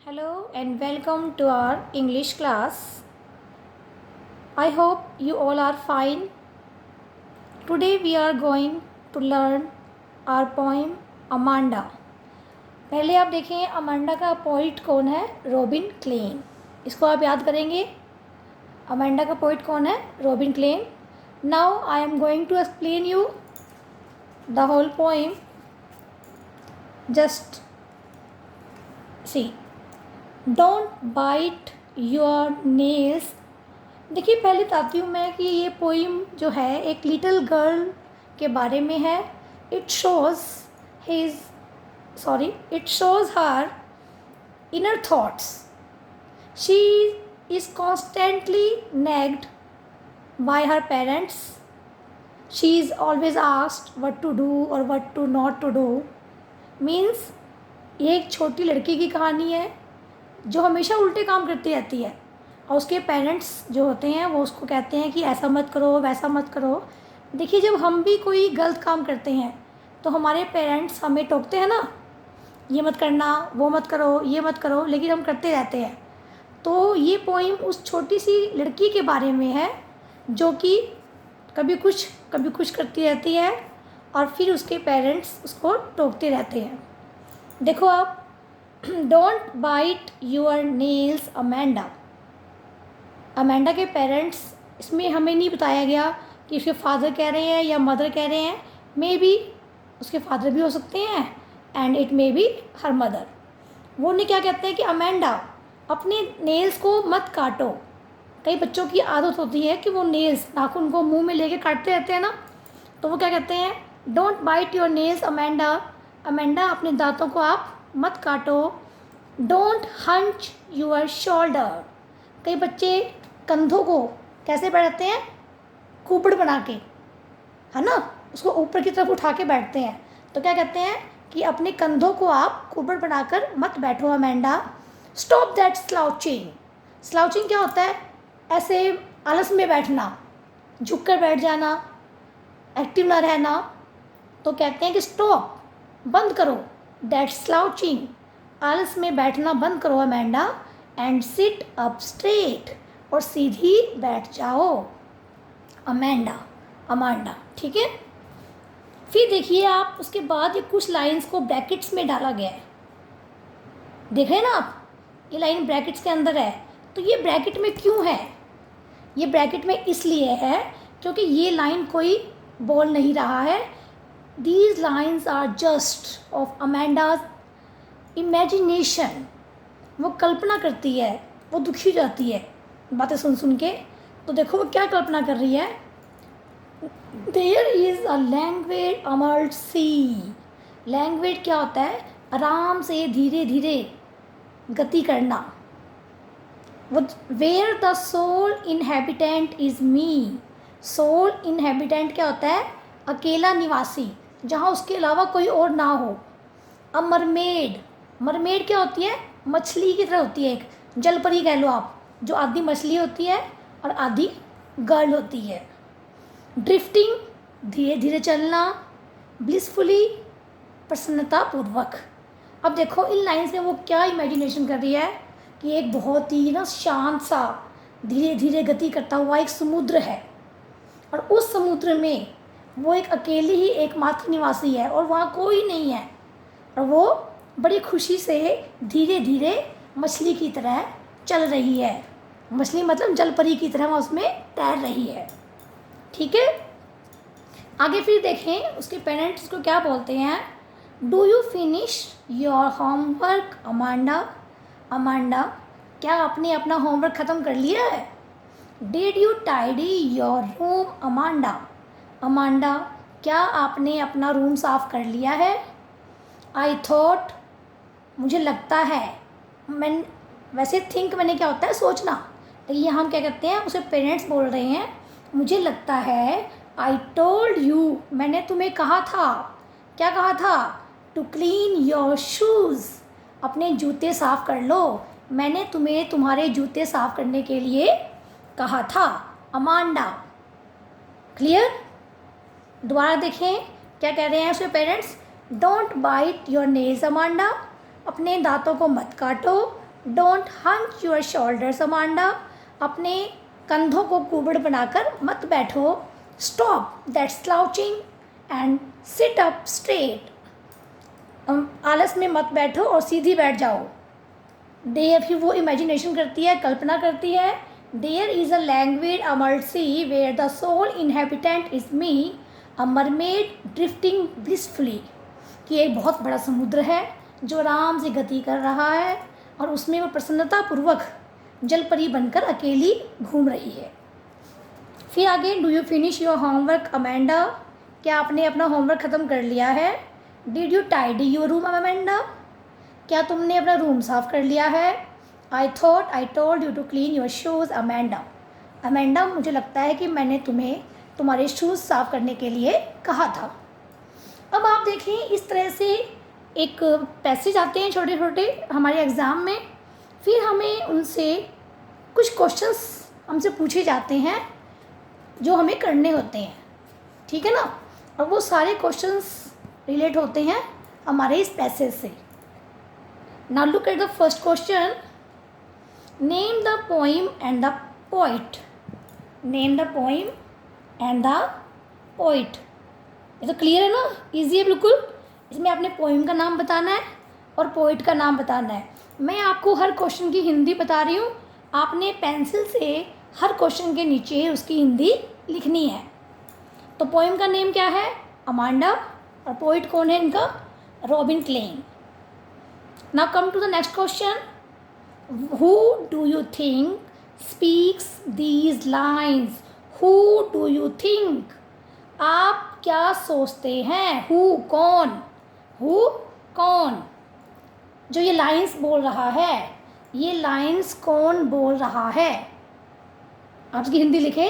Hello and welcome to our English class. I hope you all are fine. Today we are going to learn our poem Amanda. पहले आप देखें Amanda का poet कौन है? Robin Klein. इसको आप याद करेंगे. अमांडा का पोइट कौन है? Robin Klein. Now I am going to explain you the whole poem. Just see. Don't bite your nails. देखिए पहले बताती हूँ मैं कि ये पोइम जो है एक लिटिल गर्ल के बारे में है. It shows her inner thoughts. She is constantly nagged by her parents. She is always asked what to do और what to not to do. Means ये एक छोटी लड़की की कहानी है जो हमेशा उल्टे काम करती रहती है और उसके पेरेंट्स जो होते हैं वो उसको कहते हैं कि ऐसा मत करो वैसा मत करो. देखिए जब हम भी कोई गलत काम करते हैं तो हमारे पेरेंट्स हमें टोकते हैं ना, ये मत करना, वो मत करो, ये मत करो, लेकिन हम करते रहते हैं. तो ये पोइम उस छोटी सी लड़की के बारे में है जो कि कभी कुछ करती रहती है और फिर उसके पेरेंट्स उसको टोकते रहते हैं. देखो आप, don't bite your nails Amanda. Amanda के पेरेंट्स, इसमें हमें नहीं बताया गया कि उसके फादर कह रहे हैं या मदर कह रहे हैं. मे बी उसके फादर भी हो सकते हैं and it may be her mother. वो उन्हें क्या कहते हैं कि अमेंडा अपने नेल्स को मत काटो. कई बच्चों की आदत होती है कि वो नेल्स, नाखून को मुंह में लेके काटते रहते हैं ना, तो वो क्या कहते हैं, don't bite your nails Amanda. Amanda अपने दांतों को आप मत काटो. Don't hunch your shoulder. कई बच्चे कंधों को कैसे बैठते हैं, कुबड़ बना के, है ना, उसको ऊपर की तरफ उठा के बैठते हैं. तो क्या कहते हैं कि अपने कंधों को आप कुबड़ बनाकर मत बैठो Amanda. Stop that slouching. Slouching क्या होता है? ऐसे आलस में बैठना, झुक कर बैठ जाना, एक्टिव ना रहना. तो कहते हैं कि स्टॉप, बंद करो, दैट स्लाउचिंग, आलस में बैठना बंद करो Amanda. And sit up straight, और सीधी बैठ जाओ अमांडा. ठीक है. फिर देखिए आप, उसके बाद ये कुछ लाइंस को ब्रैकेट्स में डाला गया है. देख रहे हैं ना आप, ये लाइन ब्रैकेट्स के अंदर है. तो ये ब्रैकेट में क्यों है? ये ब्रैकेट में इसलिए है क्योंकि ये लाइन कोई बोल नहीं रहा है. These lines are just of Amanda's imagination. वो कल्पना करती है, वो दुखी जाती है बातें सुन के. तो देखो वो क्या कल्पना कर रही है. There is a languid emerald sea. Languid क्या होता है? आराम से धीरे धीरे गति करना. Where the sole inhabitant is me. Sole inhabitant क्या होता है? अकेला निवासी, जहाँ उसके अलावा कोई और ना हो. अ मरमेड. मरमेड क्या होती है? मछली की तरह होती है, एक जलपरी कह लो आप, जो आधी मछली होती है और आधी गर्ल होती है. ड्रिफ्टिंग, धीरे धीरे चलना. ब्लिसफुली, प्रसन्नतापूर्वक. अब देखो इन लाइन्स में वो क्या इमेजिनेशन कर रही है कि एक बहुत ही ना शांत सा धीरे धीरे गति करता हुआ एक समुद्र है और उस समुद्र में वो एक अकेली ही एकमात्र निवासी है और वहाँ कोई नहीं है और वो बड़ी खुशी से धीरे धीरे मछली की तरह चल रही है. मछली मतलब जलपरी की तरह वहाँ उसमें तैर रही है. ठीक है. आगे फिर देखें उसके पेरेंट्स उसको क्या बोलते हैं. Do you finish your homework Amanda. Amanda, क्या आपने अपना होमवर्क ख़त्म कर लिया है? Did you tidy your room Amanda. Amanda, क्या आपने अपना रूम साफ़ कर लिया है? आई थॉट, मुझे लगता है. वैसे थिंक मैंने क्या होता है, सोचना, लेकिन यहाँ हम क्या कहते हैं, उसे पेरेंट्स बोल रहे हैं, मुझे लगता है. आई टोल्ड यू, मैंने तुम्हें कहा था. क्या कहा था? टू क्लीन योर शूज़, अपने जूते साफ़ कर लो. मैंने तुम्हें तुम्हारे जूते साफ़ करने के लिए कहा था अमांडा. क्लियर. दोबारा देखें क्या कह रहे हैं उसके parents. Don't bite your nails Amanda. अपने दांतों को मत काटो. Don't hunch your shoulders Amanda, अपने कंधों को कुबड़ बनाकर मत बैठो. Stop that slouching and sit up straight, आलस में मत बैठो और सीधी बैठ जाओ. देयर, फिर वो इमेजिनेशन करती है, कल्पना करती है. There is a language armoured sea where the sole inhabitant is me, a mermaid drifting blissfully, कि एक बहुत बड़ा समुद्र है जो आराम से गति कर रहा है और उसमें वो प्रसन्नतापूर्वक जलपरी बनकर अकेली घूम रही है. फिर आगे, do you finish your homework Amanda, क्या आपने अपना होमवर्क ख़त्म कर लिया है. Did you tidy your room Amanda, क्या तुमने अपना रूम साफ़ कर लिया है. I thought I told you to clean your shoes Amanda, Amanda मुझे लगता है कि मैंने तुम्हें तुम्हारे शूज़ साफ़ करने के लिए कहा था. अब आप देखें, इस तरह से एक पैसेज आते हैं छोटे छोटे हमारे एग्ज़ाम में. फिर हमें उनसे कुछ क्वेश्चंस हमसे पूछे जाते हैं जो हमें करने होते हैं, ठीक है ना. और वो सारे क्वेश्चंस रिलेट होते हैं हमारे इस पैसेज से. Now look at the first question. Name the poem and the poet. Name the poem and the poet. ये तो क्लियर है ना, इजी है बिल्कुल. इसमें आपने पोइम का नाम बताना है और पोइट का नाम बताना है. मैं आपको हर क्वेश्चन की हिंदी बता रही हूँ, आपने पेंसिल से हर क्वेश्चन के नीचे उसकी हिंदी लिखनी है. तो पोइम का नेम क्या है, अमांडा, और पोइट कौन है इनका, Robin Klein. Now come to the next question. Who do you think speaks these lines. Who do you think, आप क्या सोचते हैं. हु कौन, हु कौन, जो ये लाइन्स बोल रहा है, ये लाइन्स कौन बोल रहा है. आप इसकी हिंदी लिखे,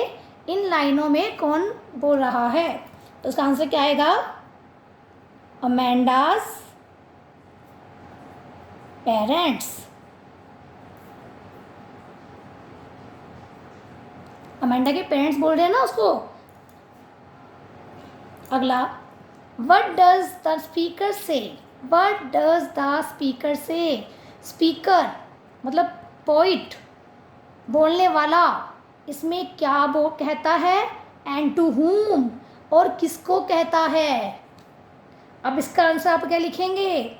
इन लाइनों में कौन बोल रहा है. तो उसका आंसर क्या आएगा, अमेंडास पेरेंट्स. अमेंडा के पेरेंट्स बोल रहे हैं ना उसको. अगला, व्हाट डज द स्पीकर से. व्हाट डज द स्पीकर से. स्पीकर मतलब पोइट, बोलने वाला, इसमें क्या वो कहता है, एंड टू हुम, और किसको कहता है. अब इसका आंसर आप क्या लिखेंगे.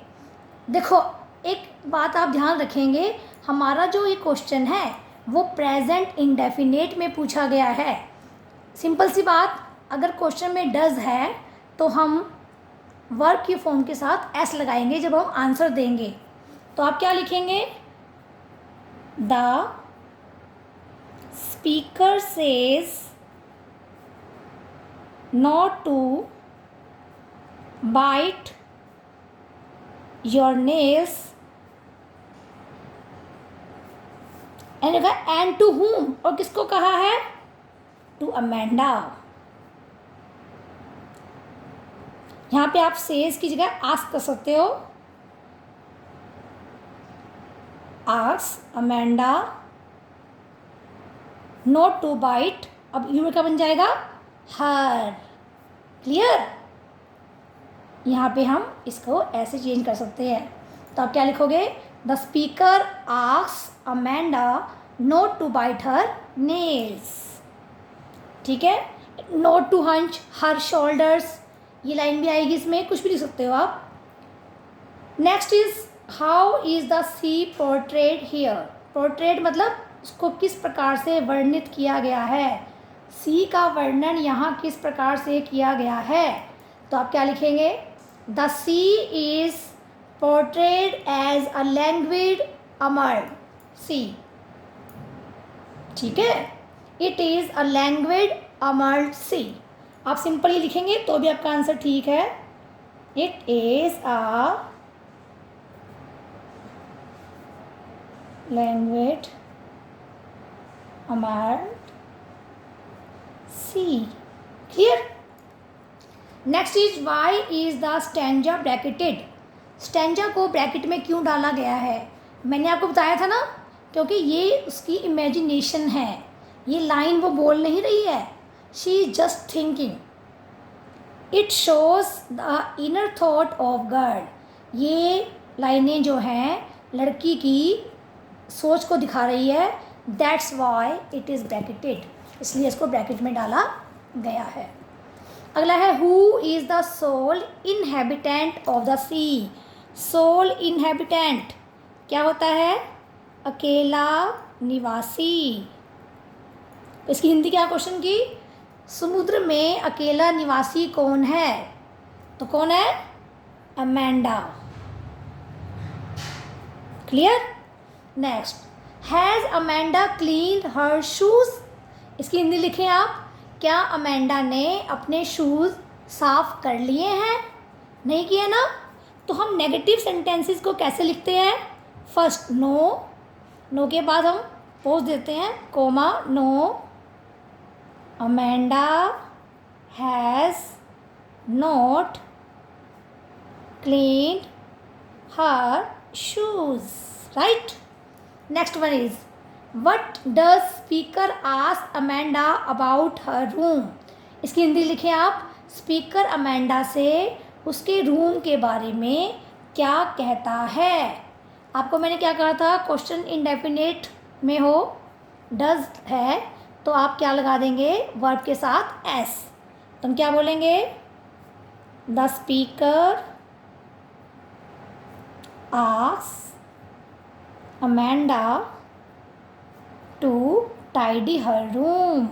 देखो, एक बात आप ध्यान रखेंगे, हमारा जो ये क्वेश्चन है वो प्रेजेंट इंडेफिनेट में पूछा गया है. सिंपल सी बात, अगर क्वेश्चन में डज है तो हम वर्ब की फॉर्म के साथ एस लगाएंगे जब हम आंसर देंगे. तो आप क्या लिखेंगे, the speaker says not to bite your nails, and to whom, और किसको कहा है, टू अमेंडा. यहाँ पे आप सेज की जगह आस्क कर सकते हो. Ask Amanda not to bite, अब यू का बन जाएगा हर. क्लियर. यहाँ पे हम इसको ऐसे चेंज कर सकते हैं. तो आप क्या लिखोगे, the speaker asks Amanda not to bite her nails. ठीक है. Not to hunch her shoulders, ये लाइन भी आएगी इसमें, कुछ भी लिख सकते हो आप. Next is, how is the sea portrait here. Portrait मतलब उसको किस प्रकार से वर्णित किया गया है. सी का वर्णन यहाँ किस प्रकार से किया गया है. तो आप क्या लिखेंगे, the sea is portrayed as a language armoured sea. ठीक है, it is a language armoured sea. आप सिंपल ही लिखेंगे तो भी आपका आंसर ठीक है. It is a language armoured sea. Clear. Next is, why is the stanza bracketed. Stanza को ब्रैकेट में क्यों डाला गया है. मैंने आपको बताया था ना, क्योंकि ये उसकी इमेजिनेशन है, ये लाइन वो बोल नहीं रही है, she is just thinking. It shows the inner thought of girl. ये लाइनें जो हैं लड़की की सोच को दिखा रही है, that's why it is bracketed, इसलिए इसको ब्रैकेट में डाला गया है। अगला है who is the sole inhabitant of the sea. Sole inhabitant क्या होता है? अकेला निवासी। इसकी हिंदी क्या क्वेश्चन की? समुद्र में अकेला निवासी कौन है? तो कौन है? Amanda. Clear? Next, has Amanda cleaned her shoes. इसकी हिंदी लिखें आप, क्या अमेंडा ने अपने शूज़ साफ कर लिए हैं? नहीं किए ना? तो हम नेगेटिव सेंटेंसेस को कैसे लिखते हैं? फर्स्ट नो, नो के बाद हम पोज देते हैं comma, no Amanda has not cleaned her shoes, right? Next one is, what does speaker ask Amanda about her room. इसकी हिंदी लिखें आप, स्पीकर अमेंडा से उसके रूम के बारे में क्या कहता है? आपको मैंने क्या कहा था, क्वेश्चन इंडेफिनिट में हो, डज है तो आप क्या लगा देंगे? वर्ब के साथ एस। तो हम क्या बोलेंगे? The speaker ask Amanda to tidy her room,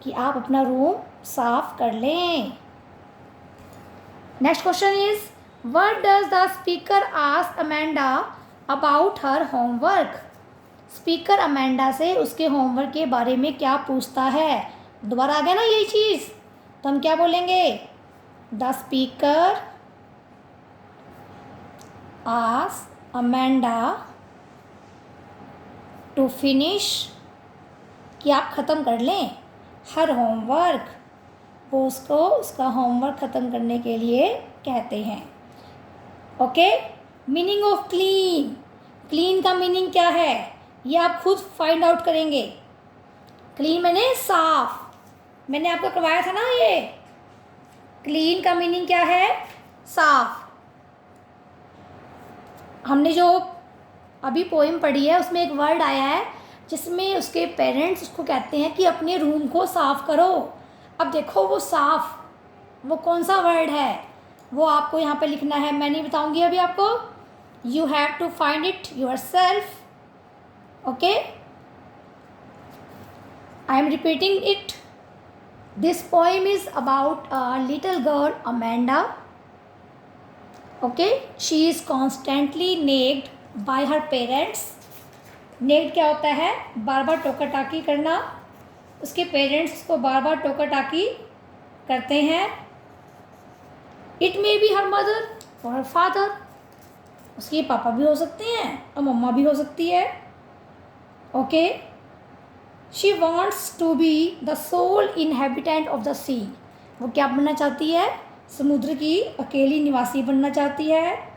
कि आप अपना रूम साफ कर लें। Next question is, what does the speaker ask Amanda about her homework. Speaker Amanda से उसके होमवर्क के बारे में क्या पूछता है? दोबारा आ गया ना यही चीज़, तो हम क्या बोलेंगे? The speaker ask Amanda to finish, कि आप ख़त्म कर लें हर होमवर्क, वो उसको उसका होमवर्क ख़त्म करने के लिए कहते हैं। Okay, meaning of clean, clean का मीनिंग क्या है ये आप खुद फाइंड आउट करेंगे। क्लीन मैंने साफ, मैंने आपको करवाया था ना ये। क्लीन का मीनिंग क्या है? साफ। हमने जो अभी पोएम पढ़ी है उसमें एक वर्ड आया है जिसमें उसके पेरेंट्स उसको कहते हैं कि अपने रूम को साफ़ करो। अब देखो वो साफ़, वो कौन सा वर्ड है वो आपको यहाँ पे लिखना है, मैं नहीं बताऊँगी अभी आपको। You have to find it yourself. Okay, I am repeating it. This poem is about a little girl Amanda. Okay, she is constantly nagged by her parents. Nagged क्या होता है? बार बार टोका टाकी करना। उसके पेरेंट्स उसको बार बार टोका टाकी करते हैं। It may be her mother और हर फादर, उसके पापा भी हो सकते हैं और मम्मा भी हो सकती है। Okay, she wants to be the sole inhabitant of the sea. वो क्या बनना चाहती है? समुद्र की अकेली निवासी बनना चाहती है।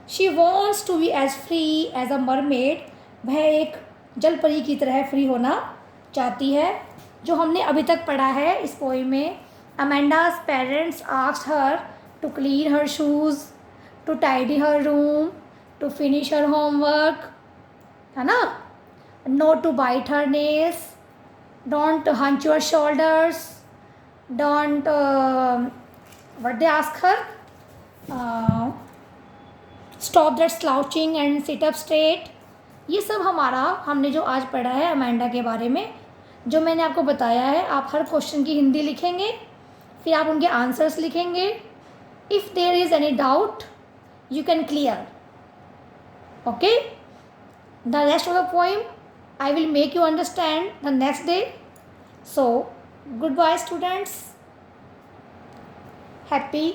She wants to be as free as a mermaid. वह एक जल परी की तरह फ्री होना चाहती है। जो हमने अभी तक पढ़ा है इस पोएम में, Amanda's parents asked her to clean her shoes, to tidy her room, to finish her homework, है ना? Not to bite her nails, don't hunch your shoulders, don't what they ask her, stop that slouching and sit up straight। ये सब हमने जो आज पढ़ा है Amanda के बारे में, जो मैंने आपको बताया है, आप हर क्वेश्चन की हिंदी लिखेंगे, फिर आप उनके आंसर्स लिखेंगे। If there is any doubt you can clear. Okay, the rest of the poem I will make you understand the next day. So goodbye students, happy